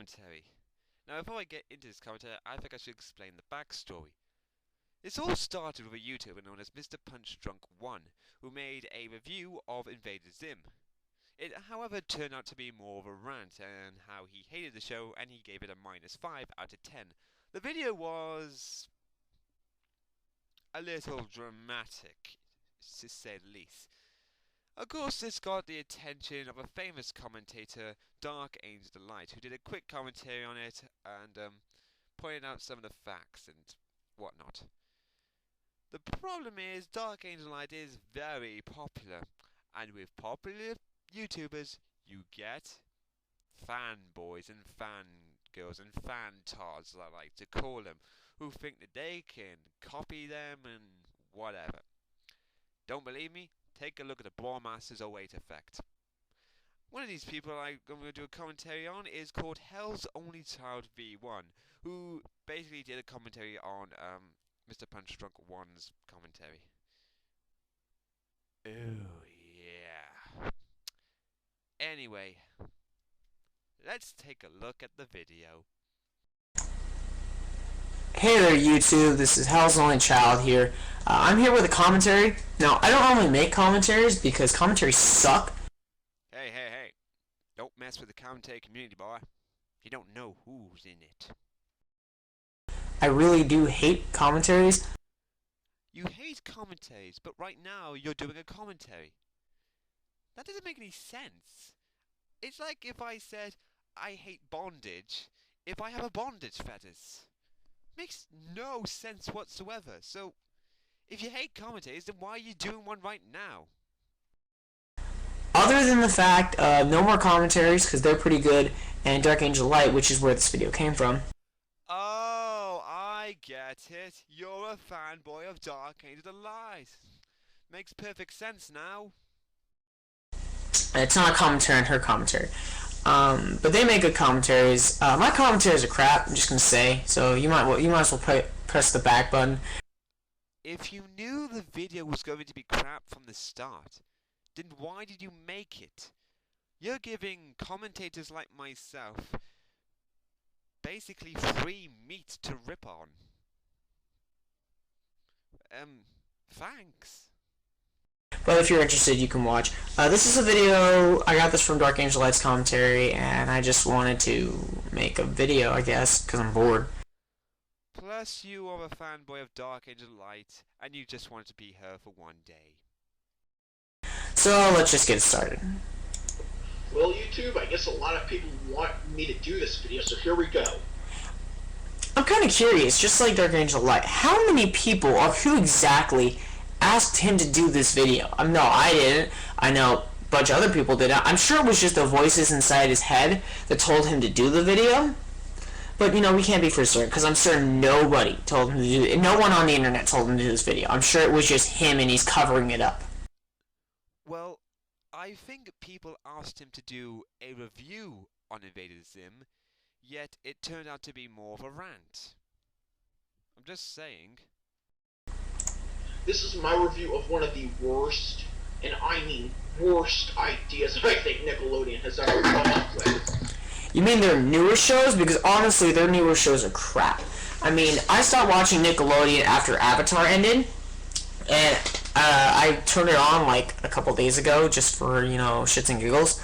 commentary. Now, before I get into this commentary, I think I should explain the backstory. This all started with a YouTuber known as Mr. Punch Drunk 1, who made a review of Invader Zim. It, however, turned out to be more of a rant and how he hated the show and he gave it a -5 out of 10. The video was a little dramatic, to say the least. Of course, this got the attention of a famous commentator, Dark Angel Delight, who did a quick commentary on it and pointed out some of the facts and whatnot. The problem is, Dark Angel Delight is very popular, and with popular YouTubers, you get fanboys and fangirls and fantards, as I like to call them, who think that they can copy them and whatever. Don't believe me? Take a look at the Brawlmaster's 08 effect. One of these people I'm going to do a commentary on is called Hell's Only Child V1, who basically did a commentary on Mr. Punch Drunk 1's commentary. Oh yeah. Anyway, let's take a look at the video. Hey there YouTube, this is Hell's Only Child here. I'm here with a commentary. Now, I don't normally make commentaries because commentaries suck. Hey, hey, hey. Don't mess with the commentary community, boy. You don't know who's in it. I really do hate commentaries. You hate commentaries, but right now you're doing a commentary. That doesn't make any sense. It's like if I said, I hate bondage, if I have a bondage fetish. Makes no sense whatsoever. So, if you hate commentaries, then why are you doing one right now? Other than the fact, no more commentaries because they're pretty good, and Dark Angel Light, which is where this video came from. Oh, I get it. You're a fanboy of Dark Angel Light. Makes perfect sense now. It's not a commentary on her commentary. But they make good commentaries. My commentaries are crap, I'm just gonna say. So you might as well press the back button. If you knew the video was going to be crap from the start, then why did you make it? You're giving commentators like myself basically free meat to rip on. Thanks. But if you're interested, you can watch. This is a video, I got this from Dark Angel Light's commentary, and I just wanted to make a video, I guess, because I'm bored. Plus, you are a fanboy of Dark Angel Light, and you just wanted to be her for one day. So, let's just get started. Well, YouTube, I guess a lot of people want me to do this video, so here we go. I'm kind of curious, just like Dark Angel Light, how many people, or who exactly, asked him to do this video? No, I didn't. I know a bunch of other people did. I'm sure it was just the voices inside his head that told him to do the video. But, you know, we can't be for certain, because I'm certain nobody told him to do it. No one on the internet told him to do this video. I'm sure it was just him and he's covering it up. Well, I think people asked him to do a review on Invader Zim, yet it turned out to be more of a rant. I'm just saying. This is my review of one of the worst, and I mean worst, ideas I think Nickelodeon has ever come up with. You mean their newer shows? Because honestly, their newer shows are crap. I mean, I stopped watching Nickelodeon after Avatar ended, and I turned it on like a couple days ago just for, you know, shits and giggles.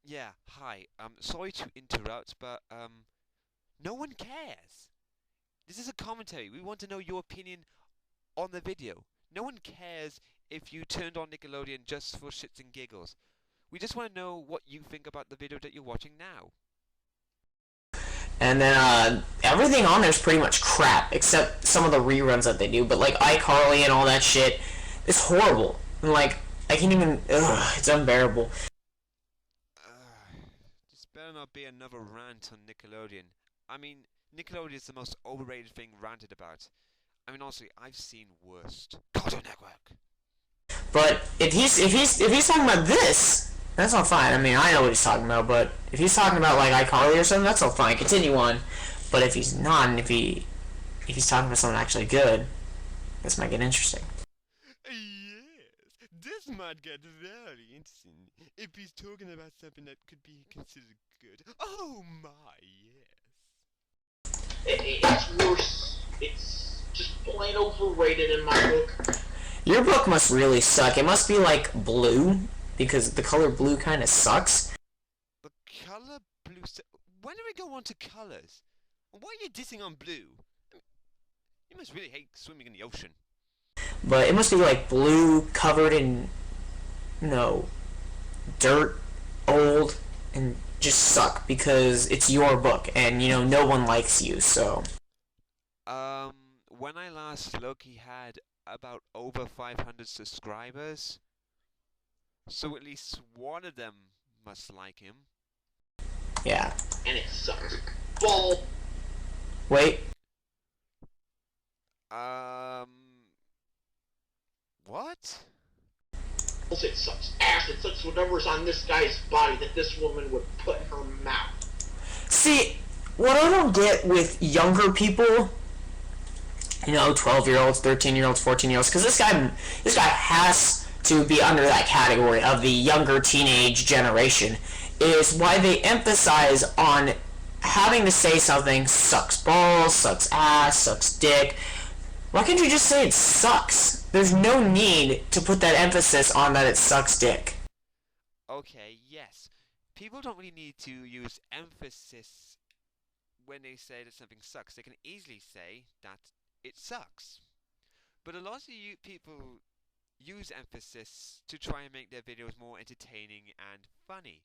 Yeah, hi. Sorry to interrupt, but, no one cares. This is a commentary. We want to know your opinion on the video. No one cares if you turned on Nickelodeon just for shits and giggles. We just want to know what you think about the video that you're watching now. And then everything on there is pretty much crap, except some of the reruns that they do. But like iCarly and all that shit, it's horrible. And like, I can't even, it's unbearable. This better not be another rant on Nickelodeon. I mean, Nickelodeon is the most overrated thing ranted about. I mean, honestly, I've seen worse. Cartoon Network. But if he's talking about this, that's all fine. I mean, I know what he's talking about. But if he's talking about like iCarly or something, that's all fine. Continue on. But if he's not, and if he's talking about something actually good, this might get interesting. Yes, this This might get very interesting if he's talking about something that could be considered good. Oh my, yes. It's worse. It's just plain overrated in my book. Your book must really suck. It must be like blue, because the color blue kind of sucks. The color blue. When do we go on to colors? Why are you dissing on blue? I mean, you must really hate swimming in the ocean. But it must be like blue covered in, dirt, old, and just suck because it's your book and, no one likes you, so. When I last looked, he had about over 500 subscribers. So at least one of them must like him. Yeah. And it sucks. Ball. Wait. What? It sucks ass. It sucks whatever's on this guy's body that this woman would put in her mouth. See, what I don't get with younger people, 12-year-olds, 13-year-olds, 14-year-olds, because this guy has to be under that category of the younger teenage generation, is why they emphasize on having to say something sucks balls, sucks ass, sucks dick. Why can't you just say it sucks? There's no need to put that emphasis on that it sucks dick. Okay, yes. People don't really need to use emphasis when they say that something sucks. They can easily say that it sucks. But a lot of you people use emphasis to try and make their videos more entertaining and funny.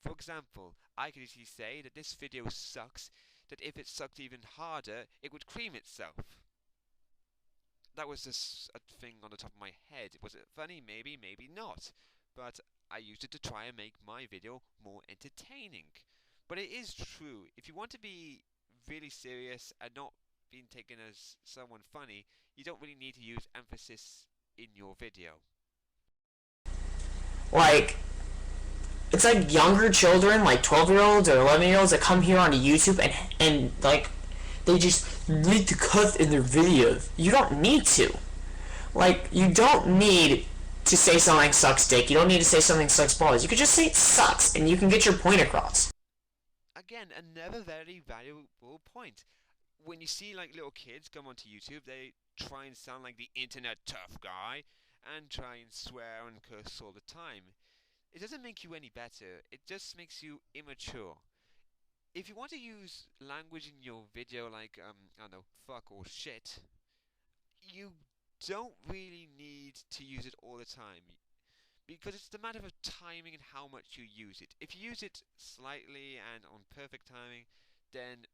For example, I could easily say that this video sucks, that if it sucked even harder, it would cream itself. That was just a thing on the top of my head. Was it funny? Maybe, maybe not. But I used it to try and make my video more entertaining. But it is true, if you want to be really serious and not being taken as someone funny, you don't really need to use emphasis in your video. Like, it's like younger children, like 12-year-olds or 11-year-olds that come here onto YouTube and like, they just need to cuss in their videos. You don't need to. Like, you don't need to say something sucks dick. You don't need to say something sucks balls. You could just say it sucks and you can get your point across. Again, another very valuable point. When you see like little kids come onto YouTube, they try and sound like the internet tough guy and try and swear and curse all the time. It doesn't make you any better, it just makes you immature. If you want to use language in your video like, I don't know, fuck or shit, you don't really need to use it all the time. Because it's the matter of timing and how much you use it. If you use it slightly and on perfect timing, then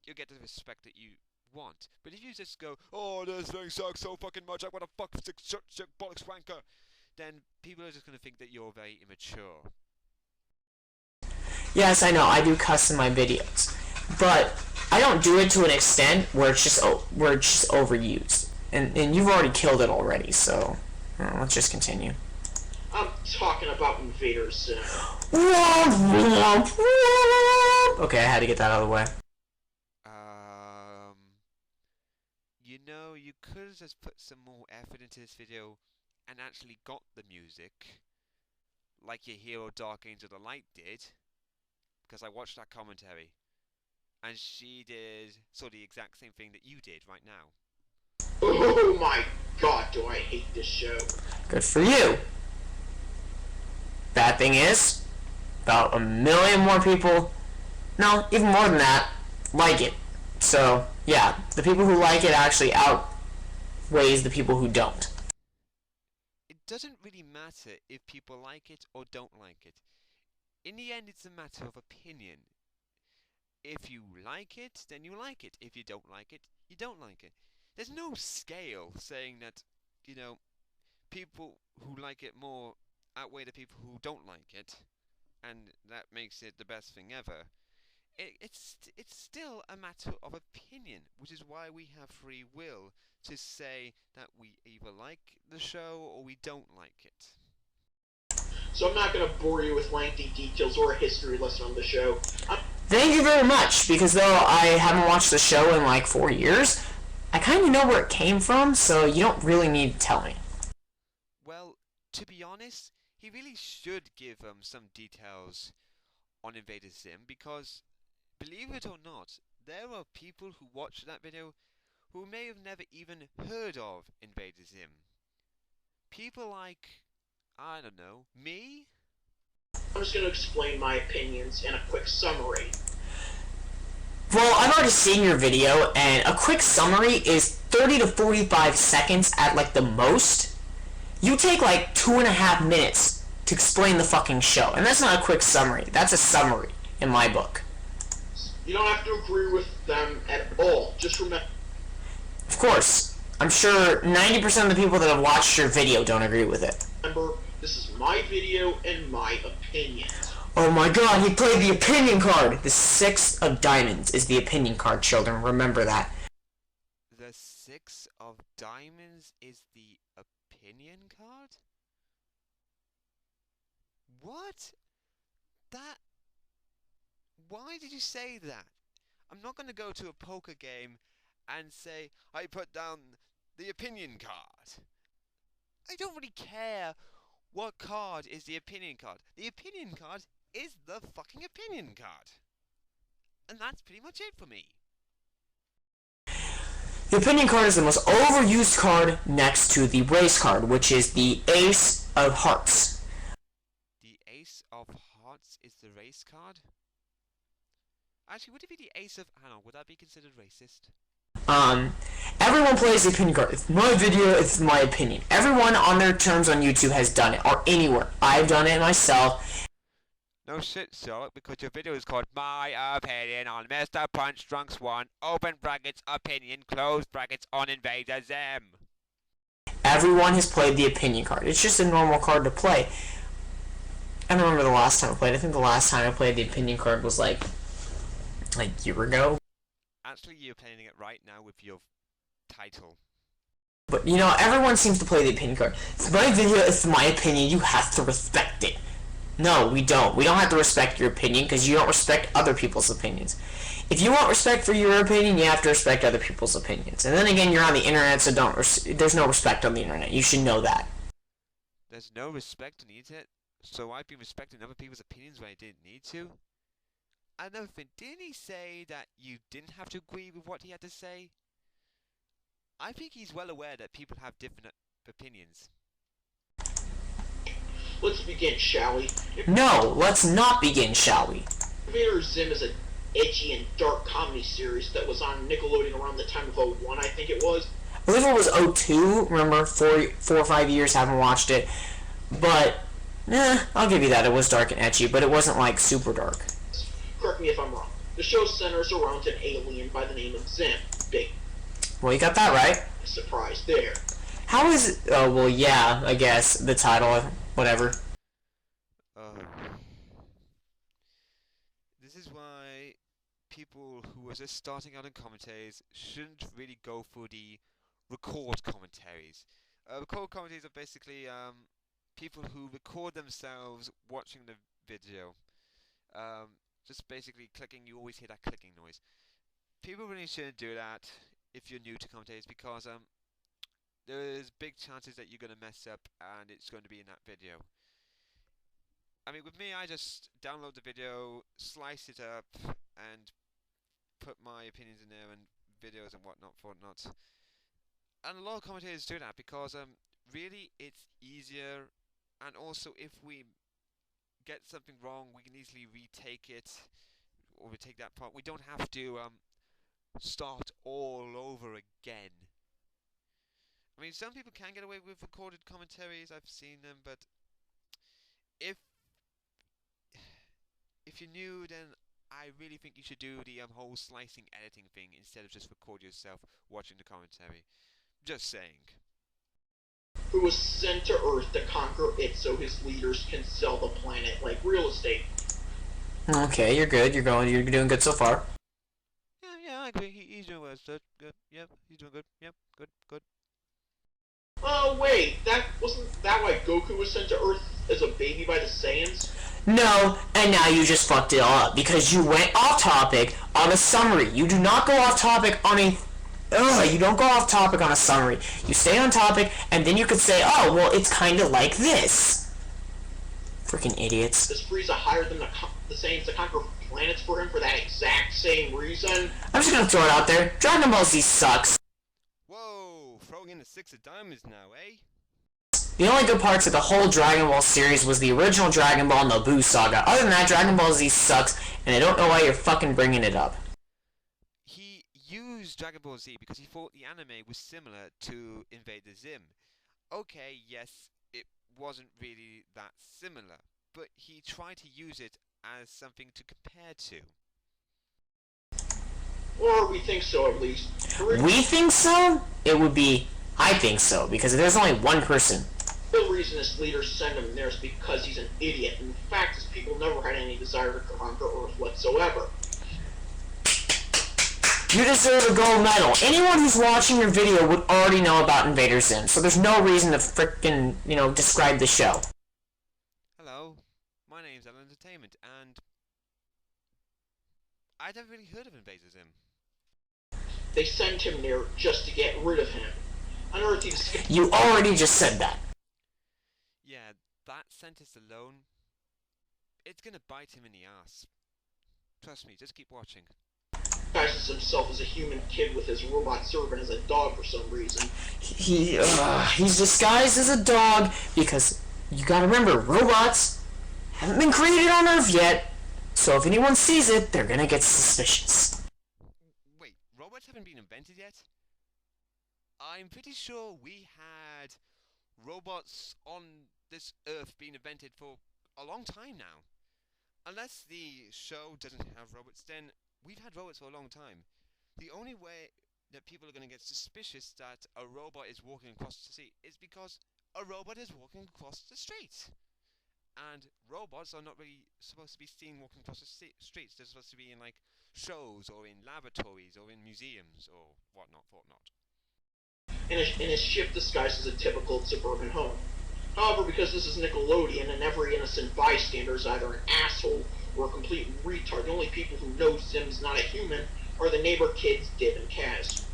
you'll get the respect that you want. But if you just go, oh, this thing sucks so fucking much, I want to fuck sick bollocks wanker, then people are just going to think that you're very immature. Yes, I know, I do cuss in my videos. But I don't do it to an extent where it's just overused. And you've already killed it already, so let's just continue. I'm talking about Invader Zim. Okay, I had to get that out of the way. You could have just put some more effort into this video and actually got the music, like your hero Dark Angel the Light did, because I watched that commentary, and she did sort of the exact same thing that you did right now. Oh my god, do I hate this show. Good for you. Bad thing is, about 1 million more people, no, even more than that, like it. So, yeah, the people who like it actually outweighs the people who don't. It doesn't really matter if people like it or don't like it. In the end, it's a matter of opinion. If you like it, then you like it. If you don't like it, you don't like it. There's no scale saying that, people who like it more outweigh the people who don't like it, and that makes it the best thing ever. It's still a matter of opinion, which is why we have free will to say that we either like the show or we don't like it. So I'm not going to bore you with lengthy details or a history lesson on the show. Thank you very much, because though I haven't watched the show in like 4 years, I kind of know where it came from, so you don't really need to tell me. Well, to be honest, honest, he really should give some details on Invader Zim, because, believe it or not, there are people who watch that video who may have never even heard of Invader Zim. People like, I don't know, me? I'm just going to explain my opinions in a quick summary. Well, I've already seen your video, and a quick summary is 30 to 45 seconds at like the most. You take like 2.5 minutes to explain the fucking show, and that's not a quick summary. That's a summary in my book. You don't have to agree with them at all. Just remember. Of course, I'm sure 90% of the people that have watched your video don't agree with it. Remember, this is my video and my opinions. Oh my god, he played the opinion card! The 6 of diamonds is the opinion card, children. Remember that. The 6 of diamonds is the opinion card? What? That... Why did you say that? I'm not going to go to a poker game and say, I put down the opinion card. I don't really care what card is the opinion card. The opinion card is the fucking opinion card. And that's pretty much it for me. The opinion card is the most overused card next to the race card, which is the Ace of Hearts. The Ace of Hearts is the race card? Actually, would it be the Ace of... Hang on, would that be considered racist? Everyone plays the opinion card. It's my video, it's my opinion. Everyone on their terms on YouTube has done it, or anywhere. I've done it myself. No shit, Sherlock, because your video is called My Opinion on Mr. Punch Drunk's 1, open brackets, opinion, close brackets, on Invader Zim. Everyone has played the opinion card. It's just a normal card to play. I don't remember the last time I played. I think the last time I played the opinion card was like a year ago. Actually, you're playing it right now with your title. But, you know, everyone seems to play the opinion card. It's my video, it's my opinion, you have to respect it. No, we don't. We don't have to respect your opinion because you don't respect other people's opinions. If you want respect for your opinion, you have to respect other people's opinions. And then again, you're on the internet, so there's no respect on the internet. You should know that. There's no respect on the internet, so I've been respecting other people's opinions when I didn't need to. Another thing, didn't he say that you didn't have to agree with what he had to say? I think he's well aware that people have different opinions. Let's begin, shall we? No, let's not begin, shall we? Invader Zim is an edgy and dark comedy series that was on Nickelodeon around the time of 01, I think it was. I believe it was 02. Remember, 4 or 5 years, haven't watched it. But, I'll give you that. It was dark and edgy, but it wasn't, like, super dark. Correct me if I'm wrong. The show centers around an alien by the name of Zim. Big Well, you got that right. surprise there. How is it? Oh, well, yeah, I guess. The title, whatever. This is why people who are just starting out in commentaries shouldn't really go for the record commentaries. Record commentaries are basically people who record themselves watching the video. Just basically clicking, you always hear that clicking noise. People really shouldn't do that if you're new to commentators, because there's big chances that you're going to mess up and it's going to be in that video. I mean, with me, I just download the video, slice it up, and put my opinions in there and videos and whatnot. And a lot of commentators do that because really it's easier, and also if we get something wrong, we can easily retake it, or retake that part. We don't have to start all over again. I mean, some people can get away with recorded commentaries, I've seen them, but if you're new, then I really think you should do the whole slicing editing thing instead of just record yourself watching the commentary. Just saying. Who was sent to Earth to conquer it so his leaders can sell the planet like real estate. Okay, you're good. You're doing good so far. Yeah, I agree. He's doing well. So good. Yep, he's doing good. Yep, good. Oh wait, wasn't that why Goku was sent to Earth as a baby by the Saiyans? No, and now you just fucked it all up because you went off topic on a summary. You do not go off topic on a... you don't go off topic on a summary. You stay on topic, and then you could say, oh, well, it's kind of like this. Freaking idiots. Does Frieza hire them the Saiyans to conquer planets for him for that exact same reason? I'm just gonna throw it out there. Dragon Ball Z sucks. Whoa, throwing in the six of diamonds now, eh? The only good parts of the whole Dragon Ball series was the original Dragon Ball and the Buu Saga. Other than that, Dragon Ball Z sucks, and I don't know why you're fucking bringing it up. He used Dragon Ball Z because he thought the anime was similar to Invader Zim. Okay, yes, it wasn't really that similar, but he tried to use it as something to compare to. Or we think so, at least. We think so? It would be, I think so, because there's only one person. The real reason his leaders send him there is because he's an idiot. In fact, his people never had any desire to conquer Earth whatsoever. You deserve a gold medal. Anyone who's watching your video would already know about Invader Zim, so there's no reason to frickin', describe the show. Hello, my name's Alan Entertainment, and I'd never really heard of Invader Zim. They send him there just to get rid of him. On Earth, he's... You already just said that. Yeah, that sentence alone, it's gonna bite him in the ass. Trust me, just keep watching. Disguises himself as a human kid with his robot servant as a dog for some reason. He's disguised as a dog because you gotta remember, robots haven't been created on Earth yet, so if anyone sees it, they're gonna get suspicious. Wait, robots haven't been invented yet? I'm pretty sure we had robots on this Earth being invented for a long time now. Unless the show doesn't have robots, then we've had robots for a long time. The only way that people are going to get suspicious that a robot is walking across the street is because a robot is walking across the street. And robots are not really supposed to be seen walking across the streets. They're supposed to be in, like, shows or in laboratories or in museums or whatnot. In his ship disguised as a typical suburban home. However, because this is Nickelodeon and every innocent bystander is either an asshole or a complete retard, the only people who know Zim's not a human are the neighbor kids, Dib and Kaz.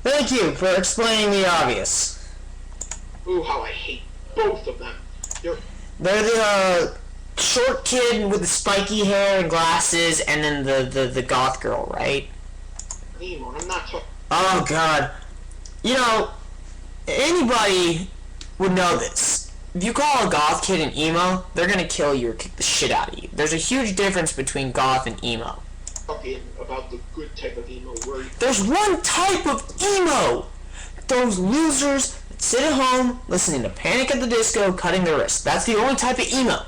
Thank you for explaining the obvious. Ooh, how I hate both of them. They're the short kid with the spiky hair and glasses, and then the goth girl, right? Emo, and I'm not talking... Oh god. Anybody would know this. If you call a goth kid an emo, they're gonna kill you or kick the shit out of you. There's a huge difference between goth and emo. Talking about the good type of emo where There's one type of emo! Those losers that sit at home listening to Panic at the Disco cutting their wrists. That's the only type of emo.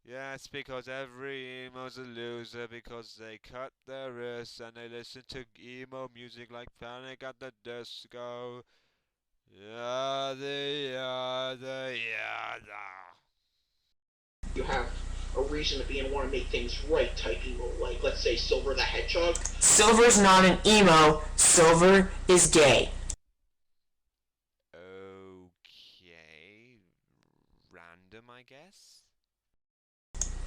Yeah, it's because every emo's a loser because they cut their wrists and they listen to emo music like Panic at the Disco. Yada. you have a reason to be and want to make things right type emo, like, let's say, Silver the Hedgehog. Silver's not an emo. Silver is gay. Okay. Random, I guess?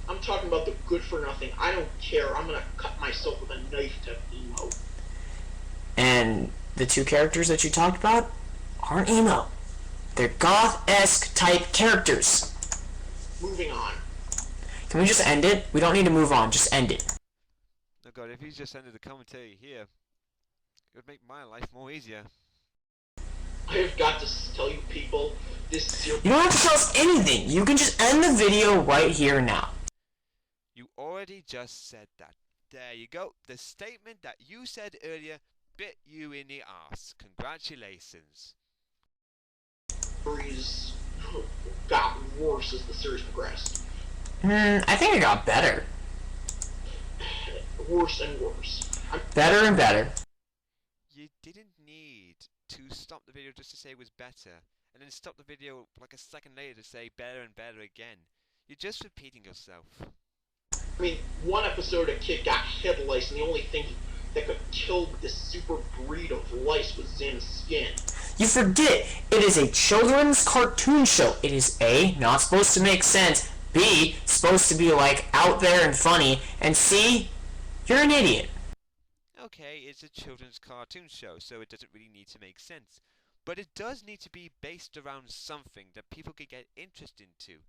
I'm talking about the good for nothing, I don't care, I'm gonna cut myself with a knife type emo. And the two characters that you talked about aren't emo. They're goth-esque type characters. Moving on. Can we just end it? We don't need to move on, just end it. Oh god, if you just ended the commentary here, it would make my life more easier. I have got to tell you people, this is your... You don't have to tell us anything. You can just end the video right here now. You already just said that. There you go. The statement that you said earlier bit you in the arse. Congratulations. Series got worse as the series progressed. I think it got better. Worse and worse. Better and better. You didn't need to stop the video just to say it was better, and then stop the video like a second later to say better and better again. You're just repeating yourself. I mean, one episode a kid got head lice, and the only thing that could kill this super breed of lice was Zim's skin. You forget, it is a children's cartoon show. It is A, not supposed to make sense, B, supposed to be like out there and funny, and C, you're an idiot. Okay, it's a children's cartoon show, so it doesn't really need to make sense. But it does need to be based around something that people could get interest into.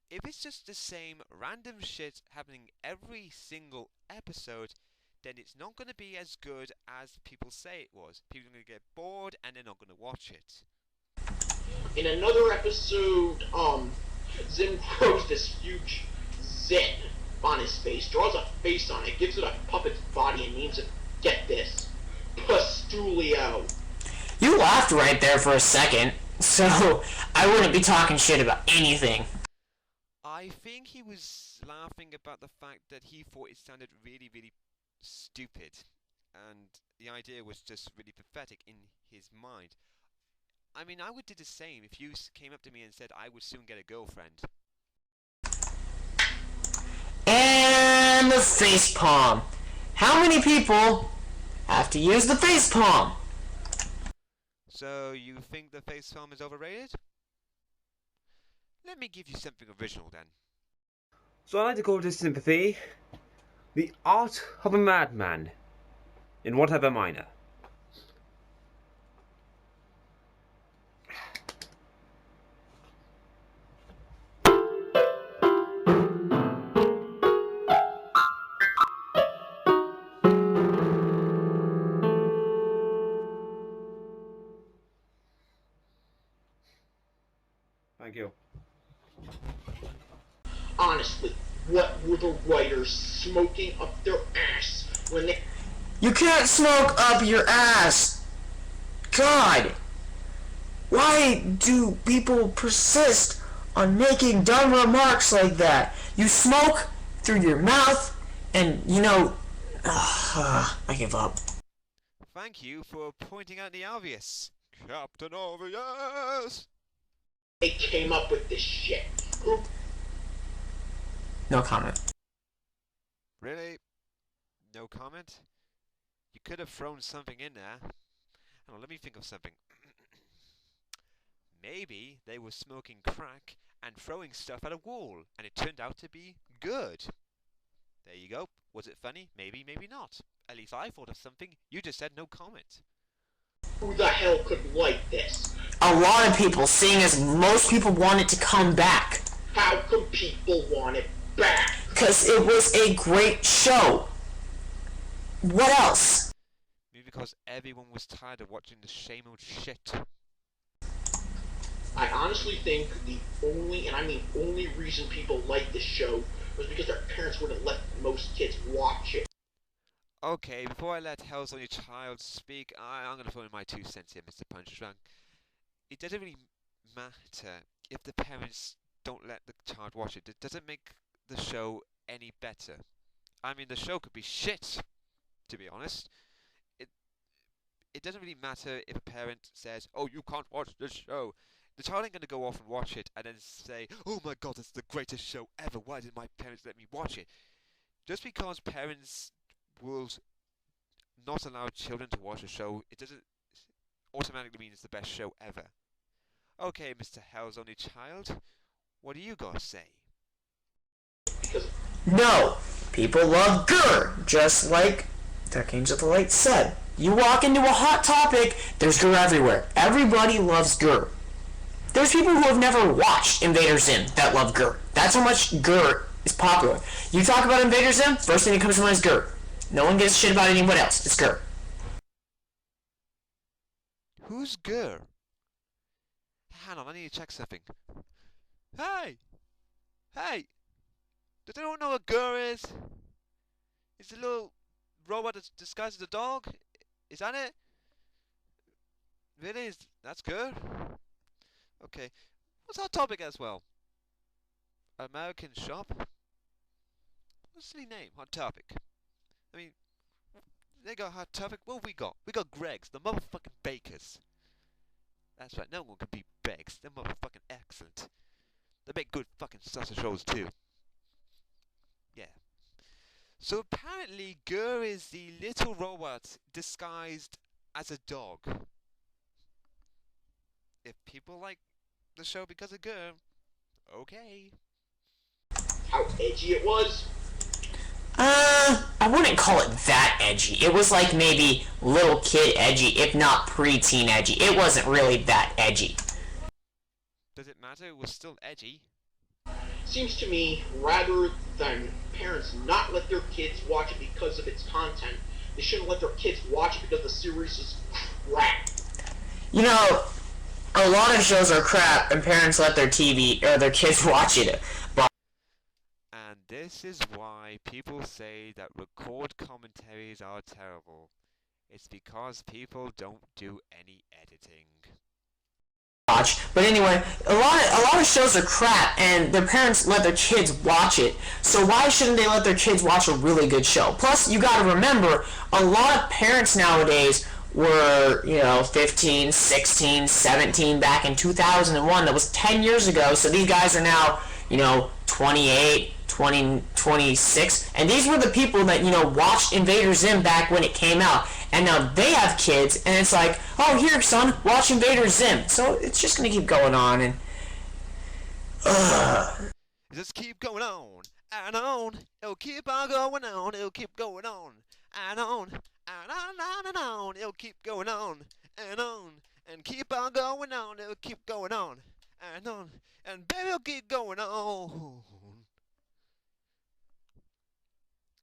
if it's just the same random shit happening every single episode, then it's not going to be as good as people say it was. People are going to get bored and they're not going to watch it. In another episode, Zim grows this huge zit on his face, draws a face on it, gives it a puppet's body, and names it, get this, Pustulio. You laughed right there for a second, so I wouldn't be talking shit about anything. I think he was laughing about the fact that he thought it sounded really, really stupid, and the idea was just really pathetic in his mind. I mean, I would do the same if you came up to me and said I would soon get a girlfriend. And the face palm. How many people have to use the face palm? So you think the face palm is overrated? Let me give you something original then. So I like to call this sympathy the art of a madman in whatever minor. Thank you. Honestly, what were the writers smoking up their ass when they... You can't smoke up your ass! God! Why do people persist on making dumb remarks like that? You smoke through your mouth, and I give up. Thank you for pointing out the obvious. Captain Obvious! They came up with this shit. No comment. Really? No comment? You could have thrown something in there. Hang on, let me think of something. Maybe they were smoking crack and throwing stuff at a wall, and it turned out to be good. There you go. Was it funny? Maybe, maybe not. At least I thought of something. You just said no comment. Who the hell could like this? A lot of people, seeing as most people want it to come back. How come people want it back? Because it was a great show. What else? Maybe because everyone was tired of watching the same old shit. I honestly think the only, and I mean only reason people like this show was because their parents wouldn't let most kids watch it. Okay, before I let Hell's Only Child speak, I'm going to throw in my 2 cents here, Mr. Punchdrunk. It doesn't really matter if the parents don't let the child watch it. It doesn't make the show any better. I mean, the show could be shit, to be honest. It doesn't really matter if a parent says, oh, you can't watch this show. The child ain't going to go off and watch it and then say, oh my god, it's the greatest show ever. Why did my parents let me watch it? Just because parents will not allow children to watch a show, it doesn't automatically mean it's the best show ever. Okay, Mr. Hell's Only Child, what do you got to say? No, people love Gur, just like Dark Angel of the Light said. You walk into a hot topic, there's Gur everywhere. Everybody loves Gur. There's people who have never watched Invader Zim that love Gur. That's how much Gur is popular. You talk about Invader Zim, first thing that comes to mind is Gur. No one gives a shit about anyone else. It's Gur. Who's Gur? Hang on, I need to check something. Hey! Hey! Does anyone know what Gur is? It's a little robot that's disguised as a dog? Is that it? Really? That's Gur? Okay. What's our topic as well? American shop? What a silly name. Hot topic. I mean, they got hot topic. What have we got? We got Greg's, the motherfucking bakers. That's right, no one can beat Greg's. They're motherfucking excellent. They make good fucking sausage rolls too. Yeah. So apparently Gur is the little robot disguised as a dog. If people like the show because of Gur, okay. How edgy it was? I wouldn't call it that edgy. It was like maybe little kid edgy, if not preteen edgy. It wasn't really that edgy. Does it matter? It was still edgy. Seems to me, rather than parents not let their kids watch it because of its content, they shouldn't let their kids watch it because the series is crap. You know, a lot of shows are crap, and parents let their TV or their kids watch it. But And this is why people say that record commentaries are terrible. It's because people don't do any editing. but anyway, a lot of shows are crap, and their parents let their kids watch it. So why shouldn't they let their kids watch a really good show? Plus, you got to remember, a lot of parents nowadays were 15, 16, 17 back in 2001. That was 10 years ago. So these guys are now 28, 20, 26, and these were the people that watched Invader Zim back when it came out. And now they have kids, and it's like, oh, here, son, watch Invader Zim. So it's just gonna keep going on, and Just keep going on and on. It'll keep on going on. It'll keep going on and on and on and on. It'll keep going on and keep on going on. It'll keep going on and baby, it'll keep going on.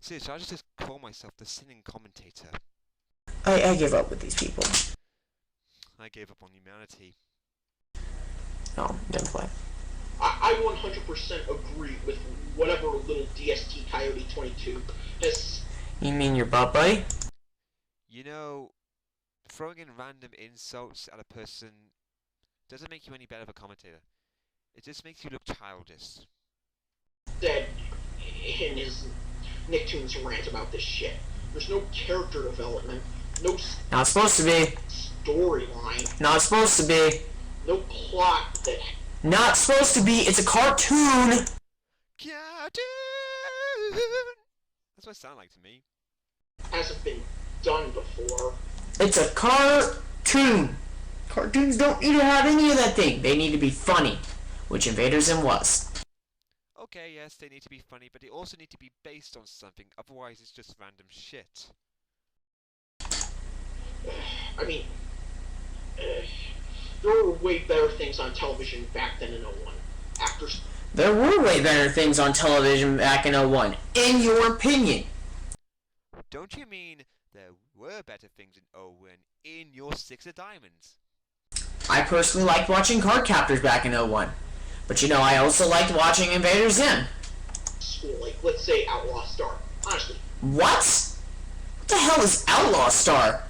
Seriously, I just call myself the singing commentator. I give up with these people. I gave up on humanity. No, didn't play. I 100% agree with whatever little DST Coyote 22 has. You mean your butt buddy? Throwing in random insults at a person doesn't make you any better of a commentator. It just makes you look childish. Said in his Nicktoons rant about this shit. There's no character development, no Not supposed to be. storyline, Not supposed to be. no plot that Not supposed to be. It's a cartoon. Cartoon! That's what it sounds like to me. hasn't been done before. It's a cartoon. Cartoons don't need to have any of that thing. They need to be funny, which Invader Zim was. Okay, yes, they need to be funny, but they also need to be based on something, otherwise it's just random shit. I mean, there were way better things on television back then in '01. There were way better things on television back in '01, in your opinion. Don't you mean there were better things in '01 in your Six of Diamonds? I personally liked watching Card Captors back in '01. But I also liked watching Invader Zim. School, like, let's say Outlaw Star. Honestly. What? What the hell is Outlaw Star?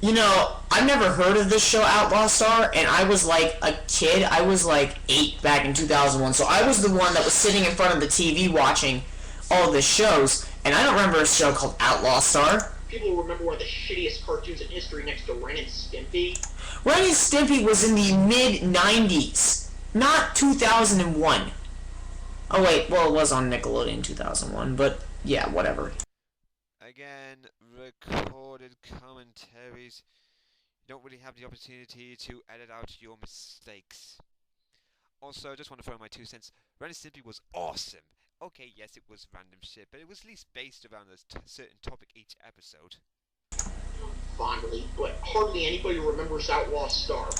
I've never heard of this show Outlaw Star, and I was like a kid. I was like 8 back in 2001, so I was the one that was sitting in front of the TV watching all the shows, and I don't remember a show called Outlaw Star. People remember one of the shittiest cartoons in history next to Ren and Stimpy. Ren and Stimpy was in the mid-90s, not 2001. Oh wait, well, it was on Nickelodeon in 2001, but yeah, whatever. Again, recorded commentaries. You don't really have the opportunity to edit out your mistakes. Also, I just want to throw in my 2 cents. Ren and Stimpy was awesome. Okay, yes, it was random shit, but it was at least based around a certain topic each episode. Fondly, but hardly anybody remembers Outlaw Star.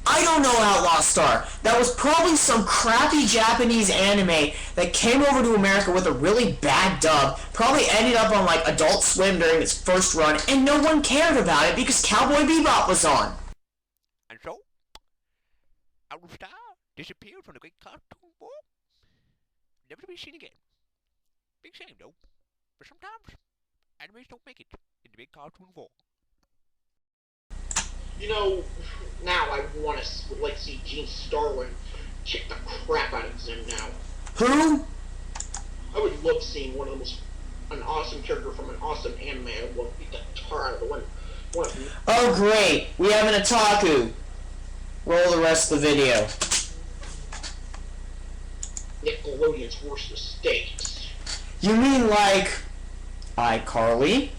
I don't know Outlaw Star. That was probably some crappy Japanese anime that came over to America with a really bad dub, probably ended up on like Adult Swim during its first run, and no one cared about it because Cowboy Bebop was on. And so, Outlaw Star disappeared from the great cartoon world, never to be seen again. Big shame though, but sometimes animes don't make it in the big cartoon world. Now I would like to see Gene Starlin kick the crap out of Zim Now. Who? I would love seeing an awesome character from an awesome anime. I would love to beat the tar out of the one of them. Oh great, we have an otaku. Roll the rest of the video. Nickelodeon's worst mistakes. You mean like iCarly?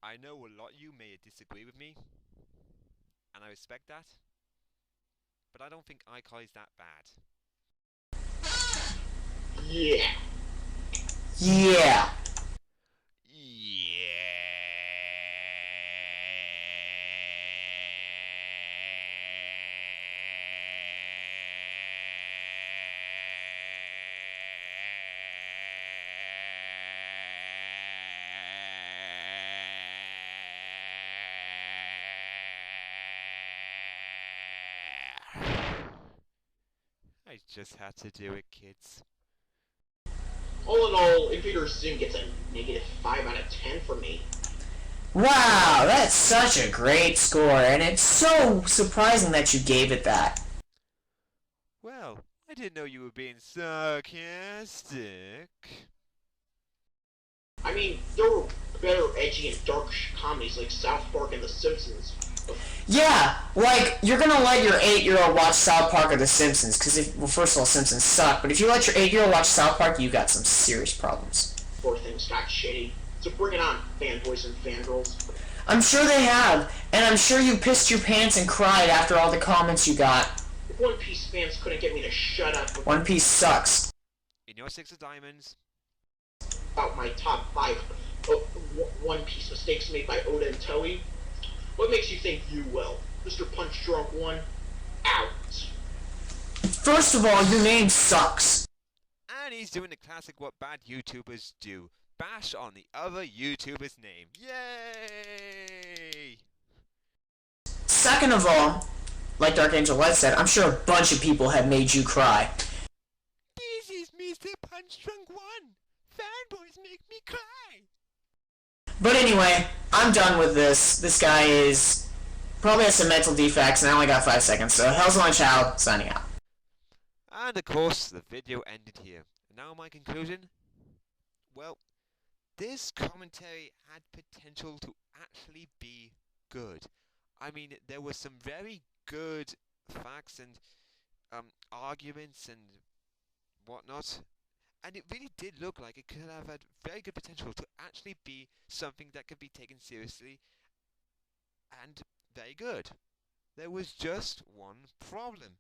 I know a lot of you may disagree with me, and I respect that, but I don't think iCarly's that bad. Yeah. Yeah. I just had to do it, kids. All in all, Invader Zim gets a negative 5 out of 10 from me. Wow, that's such a great score, and it's so surprising that you gave it that. Well, I didn't know you were being sarcastic. I mean, there were better edgy and dark comedies like South Park and The Simpsons. Yeah, like, you're gonna let your 8-year-old watch South Park or The Simpsons, because well, first of all, Simpsons suck, but if you let your 8-year-old watch South Park, you got some serious problems. Before things got shitty. So bring it on, fanboys and fangirls. I'm sure they have, and I'm sure you pissed your pants and cried after all the comments you got. If One Piece fans couldn't get me to shut up One Piece sucks. In your 6 of diamonds, about my top 5 One Piece mistakes made by Oda and Toei, what makes you think you will? Mr. Punch Drunk 1, out. First of all, your name sucks. and he's doing the classic what bad YouTubers do. Bash on the other YouTuber's name. Yay! Second of all, like Dark Angel Light said, I'm sure a bunch of people have made you cry. This is Mr. Punch Drunk 1. Fanboys make me cry. But anyway, I'm done with this. This guy is probably has some mental defects, and I only got 5 seconds, so Hell's on Child, signing out. And of course, the video ended here. And now my conclusion? Well, this commentary had potential to actually be good. I mean, there were some very good facts and arguments and whatnot. And it really did look like it could have had very good potential to actually be something that could be taken seriously and very good. There was just one problem.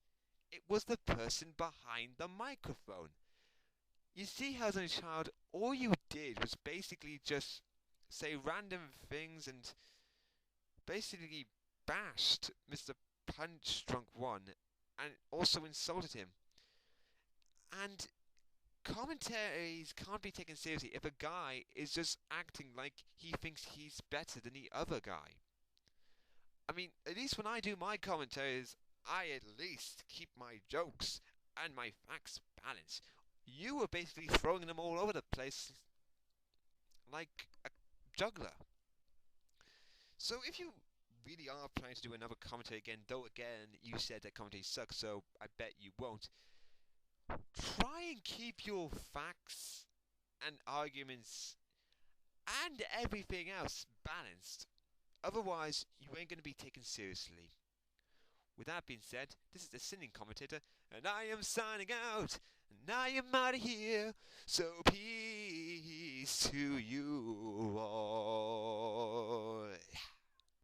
It was the person behind the microphone. You see, Hell's on a Child, all you did was basically just say random things and basically bashed Mr. Punch Drunk 1 and also insulted him. And commentaries can't be taken seriously if a guy is just acting like he thinks he's better than the other guy. I mean, at least when I do my commentaries, I at least keep my jokes and my facts balanced. You were basically throwing them all over the place like a juggler. So if you really are planning to do another commentary again, though again you said that commentary sucks, so I bet you won't, try and keep your facts and arguments and everything else balanced. Otherwise, you ain't going to be taken seriously. With that being said, this is the Singing Commentator, and I am signing out, and I am out of here, so peace to you all.